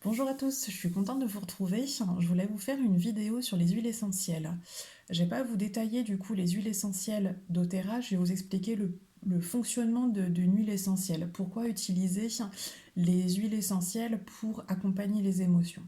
Bonjour à tous, je suis contente de vous retrouver. Je voulais vous faire une vidéo sur les huiles essentielles. Je vais pas vous détailler du coup les huiles essentielles d'Otera, je vais vous expliquer le fonctionnement d'une huile essentielle. Pourquoi utiliser les huiles essentielles pour accompagner les émotions.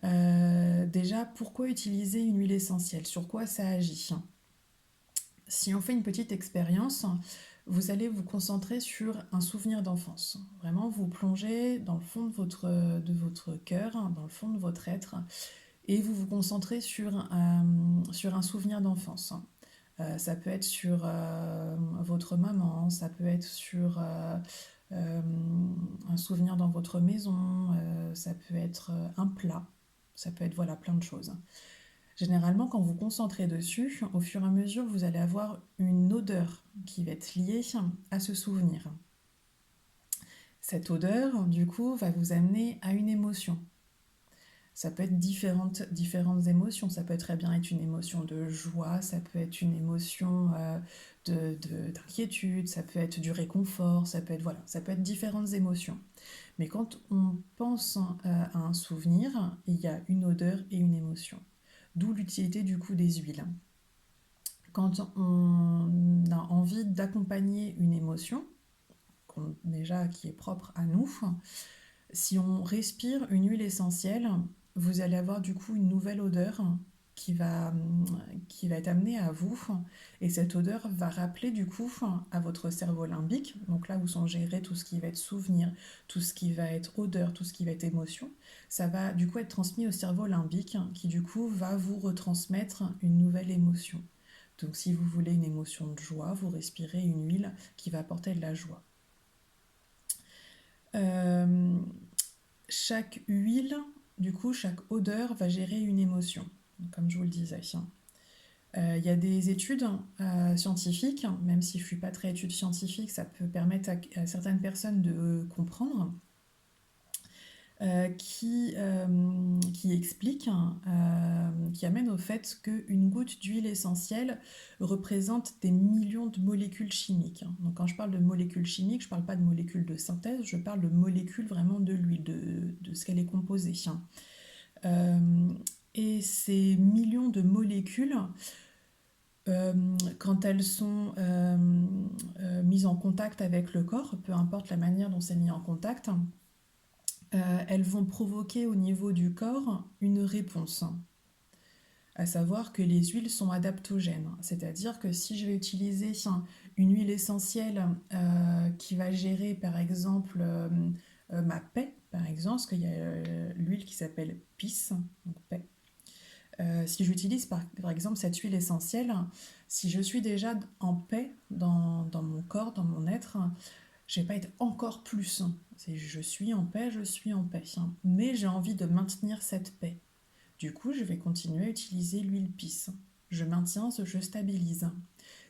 Déjà, pourquoi utiliser une huile essentielle? Sur quoi ça agit? Si on fait une petite expérience, vous allez vous concentrer sur un souvenir d'enfance. Vraiment, vous plongez dans le fond de votre cœur, dans le fond de votre être, et vous vous concentrez sur un souvenir d'enfance. Ça peut être sur votre maman, ça peut être sur euh, un souvenir dans votre maison, ça peut être un plat, ça peut être voilà, plein de choses. Généralement, quand vous concentrez dessus, au fur et à mesure, vous allez avoir une odeur qui va être liée à ce souvenir. Cette odeur, du coup, va vous amener à une émotion. Ça peut être différentes émotions. Ça peut très bien être une émotion de joie, ça peut être une émotion d'inquiétude, ça peut être du réconfort, voilà, ça peut être différentes émotions. Mais quand on pense à un souvenir, il y a une odeur et une émotion. D'où l'utilité du coup des huiles. Quand on a envie d'accompagner une émotion, déjà qui est propre à nous, si on respire une huile essentielle, vous allez avoir du coup une nouvelle odeur qui va, qui va être amenée à vous. Et cette odeur va rappeler du coup à votre cerveau limbique, donc là où sont gérés tout ce qui va être souvenir, tout ce qui va être odeur, tout ce qui va être émotion. Ça va du coup être transmis au cerveau limbique qui du coup va vous retransmettre une nouvelle émotion. Donc si vous voulez une émotion de joie, vous respirez une huile qui va apporter de la joie. Euh, Chaque huile, du coup, chaque odeur va gérer une émotion, comme je vous le disais. Il y a des études scientifiques, même si je ne suis pas très étude scientifique, ça peut permettre à certaines personnes de comprendre, qui explique, qui amène au fait qu'une goutte d'huile essentielle représente des millions de molécules chimiques. Donc quand je parle de molécules chimiques, je ne parle pas de molécules de synthèse, je parle de molécules vraiment de l'huile, de ce qu'elle est composée. Euh, et ces millions de molécules, quand elles sont mises en contact avec le corps, peu importe la manière dont c'est mis en contact, elles vont provoquer au niveau du corps une réponse. À savoir que les huiles sont adaptogènes. C'est-à-dire que si je vais utiliser une huile essentielle qui va gérer par exemple ma paix, par exemple, parce qu'il y a l'huile qui s'appelle PIS, donc paix. Si j'utilise par exemple cette huile essentielle, si je suis déjà en paix dans mon corps, dans mon être, je vais pas être encore plus. C'est je suis en paix, je suis en paix. Mais j'ai envie de maintenir cette paix. Du coup, je vais continuer à utiliser l'huile pisse. Je maintiens, je stabilise.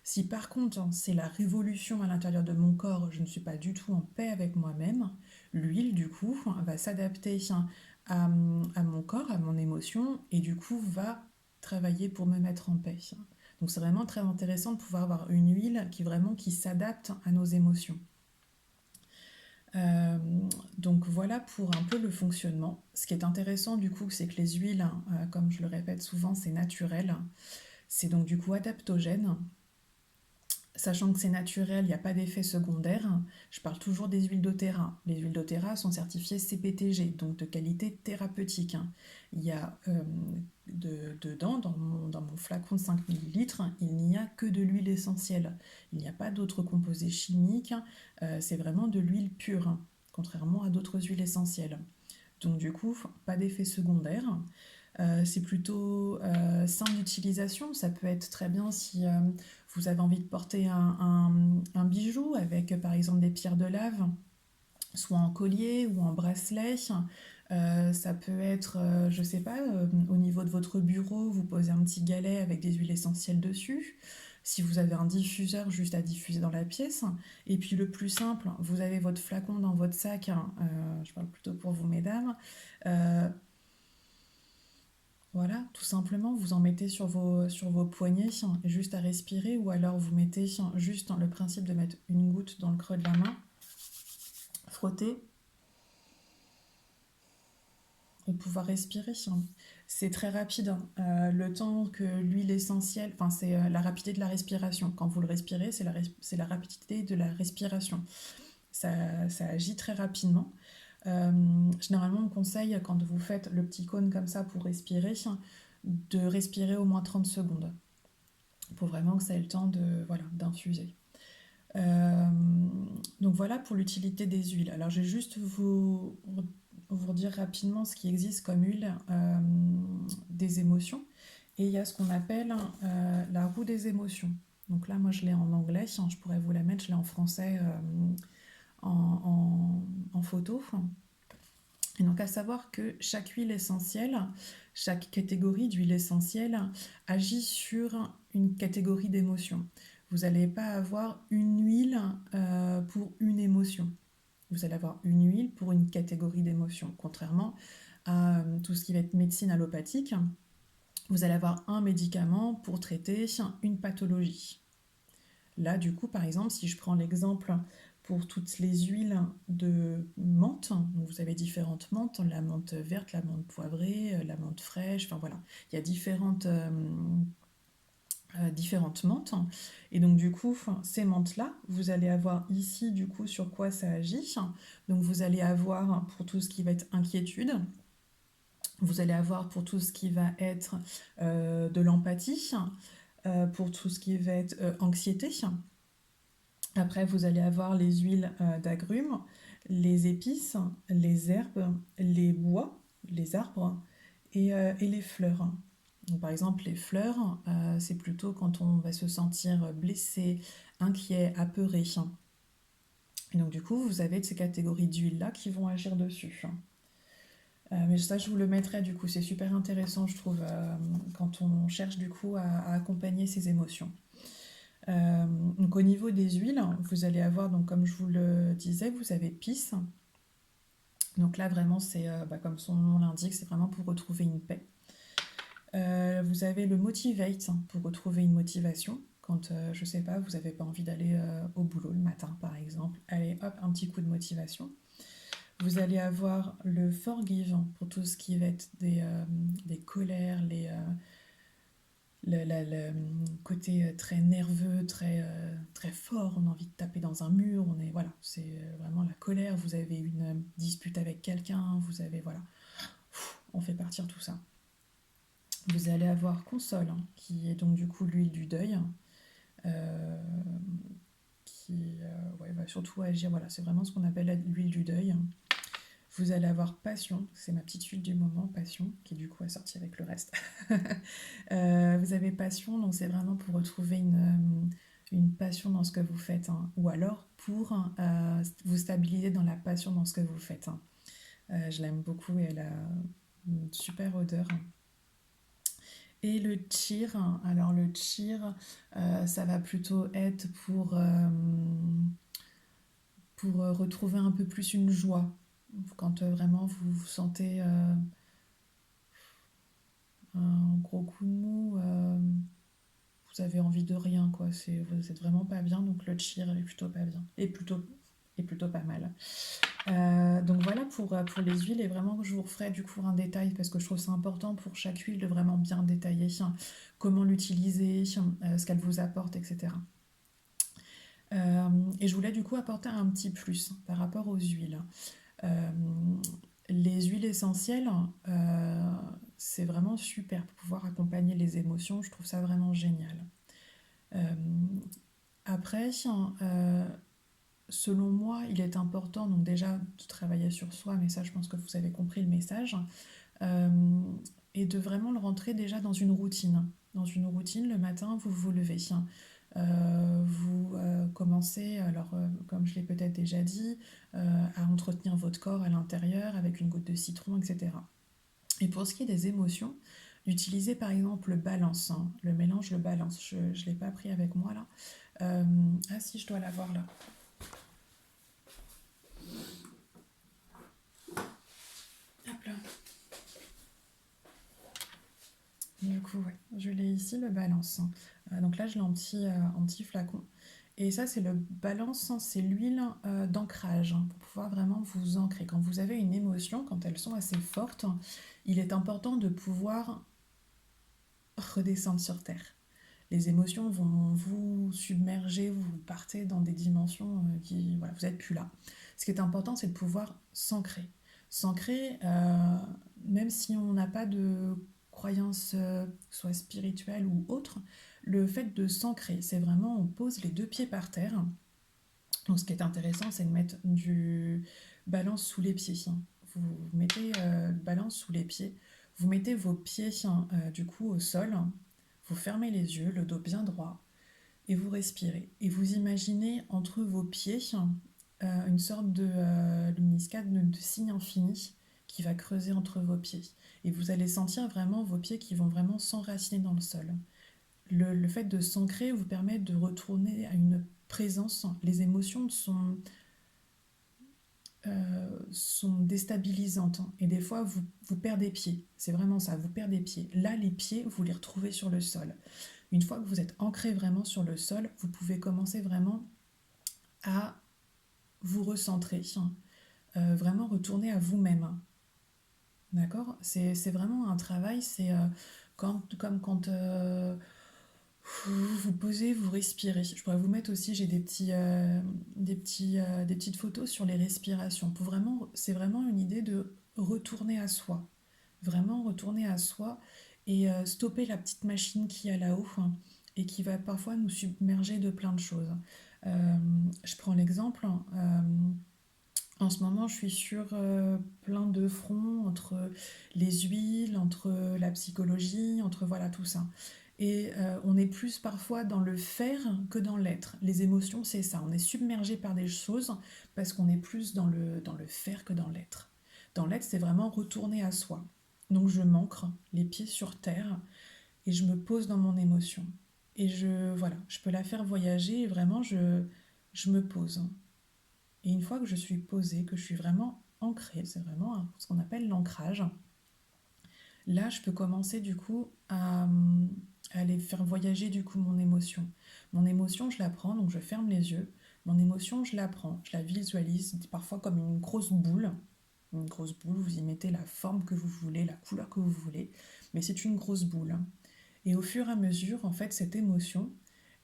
Si par contre c'est la révolution à l'intérieur de mon corps, je ne suis pas du tout en paix avec moi-même, l'huile du coup va s'adapter à mon corps, à mon émotion, et du coup va travailler pour me mettre en paix. Donc c'est vraiment très intéressant de pouvoir avoir une huile qui s'adapte à nos émotions. Euh, donc voilà pour un peu le fonctionnement. Ce qui est intéressant du coup, c'est que les huiles, comme je le répète souvent, c'est naturel. C'est donc du coup adaptogène. Sachant que c'est naturel, il n'y a pas d'effet secondaire, je parle toujours des huiles doTERRA. Les huiles doTERRA sont certifiées CPTG, donc de qualité thérapeutique. Il y a dedans, dans mon flacon de 5 millilitres, il n'y a que de l'huile essentielle. Il n'y a pas d'autres composés chimiques, c'est vraiment de l'huile pure, contrairement à d'autres huiles essentielles. Donc du coup, pas d'effet secondaire. C'est plutôt simple d'utilisation. Ça peut être très bien si vous avez envie de porter un bijou avec par exemple des pierres de lave, soit en collier ou en bracelet. Ça peut être, je sais pas, au niveau de votre bureau, vous posez un petit galet avec des huiles essentielles dessus. Si vous avez un diffuseur juste à diffuser dans la pièce. Et puis le plus simple, vous avez votre flacon dans votre sac. Je parle plutôt pour vous, mesdames. Euh, voilà, tout simplement, vous en mettez sur vos poignets, juste à respirer, ou alors vous mettez juste le principe de mettre une goutte dans le creux de la main, frotter, de pouvoir respirer. C'est très rapide, hein. Le temps que l'huile essentielle, enfin c'est la rapidité de la respiration. Quand vous le respirez, c'est la rapidité de la respiration. Ça agit très rapidement. Généralement, on conseille, quand vous faites le petit cône comme ça pour respirer, de respirer au moins 30 secondes, pour vraiment que ça ait le temps de, voilà, d'infuser. Euh, donc voilà pour l'utilité des huiles. Alors je vais juste vous dire rapidement ce qui existe comme huile des émotions. Et il y a ce qu'on appelle la roue des émotions. Donc là, moi je l'ai en anglais, je pourrais vous la mettre, je l'ai en français en photo. Et donc à savoir que chaque huile essentielle, chaque catégorie d'huile essentielle agit sur une catégorie d'émotions. Vous n'allez pas avoir une huile pour une émotion. Vous allez avoir une huile pour une catégorie d'émotions. Contrairement à tout ce qui va être médecine allopathique, vous allez avoir un médicament pour traiter une pathologie. Là, du coup, par exemple, si je prends l'exemple pour toutes les huiles de menthe, donc vous avez différentes menthes, la menthe verte, la menthe poivrée, la menthe fraîche, enfin voilà, il y a différentes menthes. Et donc du coup, ces menthes-là, vous allez avoir ici du coup sur quoi ça agit. Donc vous allez avoir pour tout ce qui va être inquiétude, vous allez avoir pour tout ce qui va être de l'empathie, pour tout ce qui va être anxiété. Après, vous allez avoir les huiles d'agrumes, les épices, les herbes, les bois, les arbres et les fleurs. Donc, par exemple, les fleurs, c'est plutôt quand on va se sentir blessé, inquiet, apeuré. Et donc, du coup, vous avez de ces catégories d'huiles-là qui vont agir dessus. Mais ça, je vous le mettrai, du coup, c'est super intéressant, je trouve, quand on cherche, du coup, à accompagner ses émotions. Donc au niveau des huiles, vous allez avoir, donc comme je vous le disais, vous avez Peace. Donc là vraiment c'est comme son nom l'indique, c'est vraiment pour retrouver une paix. Vous avez le Motivate pour retrouver une motivation. Quand je sais pas, vous n'avez pas envie d'aller au boulot le matin par exemple, allez hop, un petit coup de motivation. Vous allez avoir le Forgive pour tout ce qui va être des colères, le côté très nerveux, très fort, on a envie de taper dans un mur, voilà, c'est vraiment la colère, vous avez une dispute avec quelqu'un, vous avez, voilà, on fait partir tout ça. Vous allez avoir Console, qui est donc du coup l'huile du deuil, euh, qui ouais, va surtout agir, voilà, c'est vraiment ce qu'on appelle l'huile du deuil. Vous allez avoir Passion, c'est ma petite huile du moment, Passion, qui du coup est sortie avec le reste. Vous avez Passion, donc c'est vraiment pour retrouver une passion dans ce que vous faites, ou alors pour vous stabiliser dans la passion dans ce que vous faites. Je l'aime beaucoup et elle a une super odeur. Et le cheer, alors le cheer, ça va plutôt être pour retrouver un peu plus une joie. Quand vraiment vous vous sentez un gros coup de mou, vous avez envie de rien, quoi. Vous êtes vraiment pas bien, donc le cheer est plutôt pas bien. Et plutôt pas mal. Donc voilà pour les huiles, et vraiment je vous referai du coup un détail parce que je trouve ça important pour chaque huile de vraiment bien détailler comment l'utiliser, ce qu'elle vous apporte, etc. Et je voulais du coup apporter un petit plus par rapport aux huiles. Euh, les huiles essentielles, c'est vraiment super pour pouvoir accompagner les émotions, je trouve ça vraiment génial. Euh, Après, selon moi, il est important donc déjà de travailler sur soi, mais ça je pense que vous avez compris le message, euh, et de vraiment le rentrer déjà dans une routine. Dans une routine, le matin, vous vous levez. Vous commencez, alors comme je l'ai peut-être déjà dit, à entretenir votre corps à l'intérieur avec une goutte de citron, etc. Et pour ce qui est des émotions, d'utiliser par exemple le balance, le mélange, le balance. Je ne l'ai pas pris avec moi là. Ah si, je dois l'avoir là. Hop là. Du coup, ouais, je l'ai ici, le balance. Donc là, je l'ai en petit flacon. Et ça, c'est le balance, hein, c'est l'huile d'ancrage, hein, pour pouvoir vraiment vous ancrer. Quand vous avez une émotion, quand elles sont assez fortes, il est important de pouvoir redescendre sur Terre. Les émotions vont vous submerger, vous partez dans des dimensions qui... Voilà, vous n'êtes plus là. Ce qui est important, c'est de pouvoir s'ancrer. S'ancrer, même si on n'a pas de croyance, soit spirituelle ou autre, le fait de s'ancrer, c'est vraiment, on pose les deux pieds par terre. Donc ce qui est intéressant, c'est de mettre du balance sous les pieds. Vous mettez balance sous les pieds, vous mettez vos pieds du coup au sol, vous fermez les yeux, le dos bien droit, et vous respirez. Et vous imaginez entre vos pieds une sorte de luminiscate, de signe infini qui va creuser entre vos pieds. Et vous allez sentir vraiment vos pieds qui vont vraiment s'enraciner dans le sol. Le fait de s'ancrer vous permet de retourner à une présence. Les émotions sont déstabilisantes, hein. Et des fois, vous perdez pied. C'est vraiment ça, vous perdez pied. Là, les pieds, vous les retrouvez sur le sol. Une fois que vous êtes ancré vraiment sur le sol, vous pouvez commencer vraiment à vous recentrer, vraiment retourner à vous-même. D'accord. C'est vraiment un travail, c'est comme quand vous vous posez, vous respirez. Je pourrais vous mettre aussi, j'ai des petites photos sur les respirations. C'est vraiment une idée de retourner à soi. Vraiment retourner à soi et stopper la petite machine qui est là-haut, hein, et qui va parfois nous submerger de plein de choses. Euh, je prends l'exemple. En ce moment, je suis sur plein de fronts entre les huiles, entre la psychologie, entre voilà tout ça. Et on est plus parfois dans le faire que dans l'être. Les émotions, c'est ça. On est submergé par des choses parce qu'on est plus dans le faire que dans l'être. Dans l'être, c'est vraiment retourner à soi. Donc je m'ancre, les pieds sur terre, et je me pose dans mon émotion. Et voilà, je peux la faire voyager et vraiment, je me pose. Et une fois que je suis posée, que je suis vraiment ancrée, c'est vraiment ce qu'on appelle l'ancrage, là je peux commencer du coup à aller faire voyager du coup mon émotion. Mon émotion, je la prends, donc je ferme les yeux. Mon émotion, je la prends, je la visualise parfois comme une grosse boule. Une grosse boule, vous y mettez la forme que vous voulez, la couleur que vous voulez, mais c'est une grosse boule. Et au fur et à mesure, en fait, cette émotion,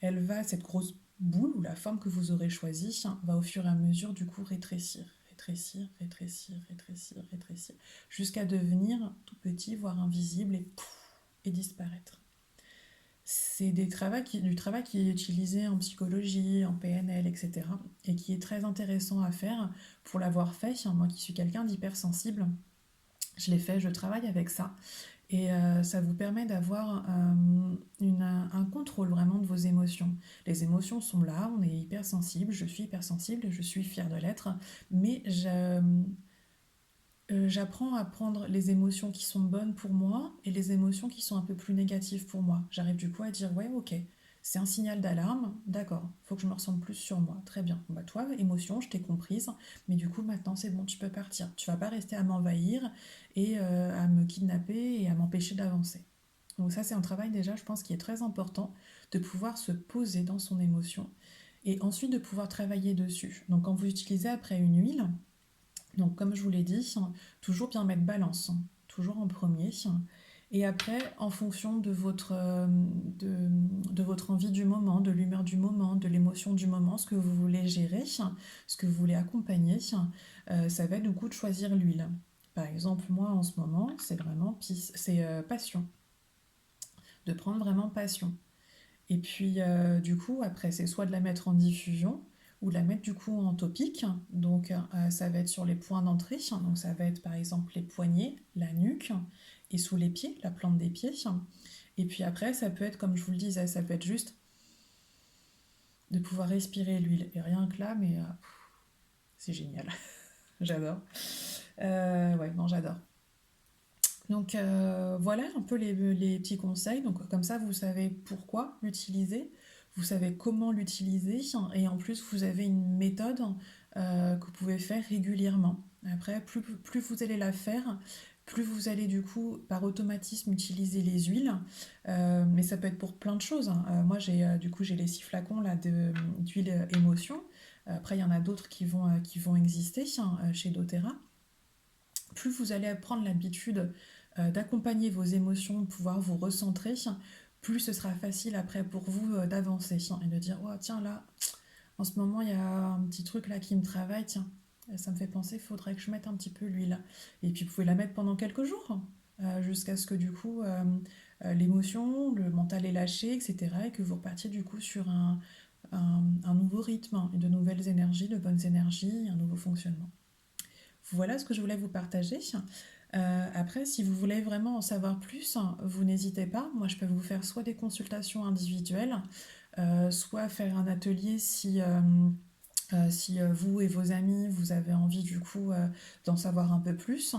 cette grosse boule ou la forme que vous aurez choisie, va au fur et à mesure du coup rétrécir, rétrécir, rétrécir, rétrécir, rétrécir, jusqu'à devenir tout petit, voire invisible, et pouf, et disparaître. C'est du travail qui est utilisé en psychologie, en PNL, etc. Et qui est très intéressant à faire pour l'avoir fait. Moi qui suis quelqu'un d'hypersensible, je l'ai fait, je travaille avec ça. Et ça vous permet d'avoir un contrôle vraiment de vos émotions. Les émotions sont là, on est hypersensible, je suis hypersensible, je suis fière de l'être, mais j'apprends à prendre les émotions qui sont bonnes pour moi et les émotions qui sont un peu plus négatives pour moi. J'arrive du coup à dire, ouais, ok, c'est un signal d'alarme, d'accord, faut que je me ressente plus sur moi, très bien. Bah toi, émotion, je t'ai comprise, mais du coup maintenant c'est bon, tu peux partir. Tu vas pas rester à m'envahir et à me kidnapper et à m'empêcher d'avancer. Donc ça c'est un travail déjà, je pense, qui est très important, de pouvoir se poser dans son émotion et ensuite de pouvoir travailler dessus. Donc quand vous utilisez après une huile, donc, comme je vous l'ai dit, toujours bien mettre balance, toujours en premier. Et après, en fonction de votre envie du moment, de l'humeur du moment, de l'émotion du moment, ce que vous voulez gérer, ce que vous voulez accompagner, ça va être du coup de choisir l'huile. Par exemple, moi en ce moment, c'est vraiment passion, de prendre vraiment passion. Et puis, du coup, après, c'est soit de la mettre en diffusion ou de la mettre du coup en topique. Donc, ça va être sur les points d'entrée. Donc, ça va être par exemple les poignets, la nuque et sous les pieds, la plante des pieds. Et puis après, ça peut être, comme je vous le disais, ça peut être juste de pouvoir respirer l'huile. Et rien que là, mais c'est génial. J'adore. Ouais, non, j'adore. Donc voilà un peu les petits conseils. Donc comme ça, vous savez pourquoi l'utiliser, vous savez comment l'utiliser, et en plus, vous avez une méthode que vous pouvez faire régulièrement. Après, plus vous allez la faire, plus vous allez du coup par automatisme utiliser les huiles, mais ça peut être pour plein de choses, hein. Moi du coup j'ai les 6 flacons là d'huile émotion. Après il y en a d'autres qui vont exister chez doTERRA. Plus vous allez prendre l'habitude d'accompagner vos émotions, de pouvoir vous recentrer, plus ce sera facile après pour vous d'avancer et de dire, oh tiens là, en ce moment il y a un petit truc là qui me travaille, tiens, ça me fait penser, il faudrait que je mette un petit peu l'huile. Et puis vous pouvez la mettre pendant quelques jours, jusqu'à ce que du coup l'émotion, le mental est lâché, etc. Et que vous repartiez du coup sur un nouveau rythme, de nouvelles énergies, de bonnes énergies, un nouveau fonctionnement. Voilà ce que je voulais vous partager. Après, si vous voulez vraiment en savoir plus, vous n'hésitez pas. Moi, je peux vous faire soit des consultations individuelles, soit faire un atelier si vous et vos amis, vous avez envie du coup d'en savoir un peu plus.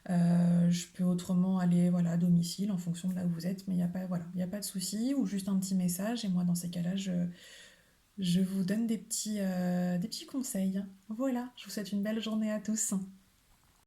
Je peux autrement aller voilà, à domicile en fonction de là où vous êtes, mais il n'y a pas, voilà, y a pas de souci, ou juste un petit message, et moi dans ces cas-là, je vous donne des petits conseils. Voilà, je vous souhaite une belle journée à tous.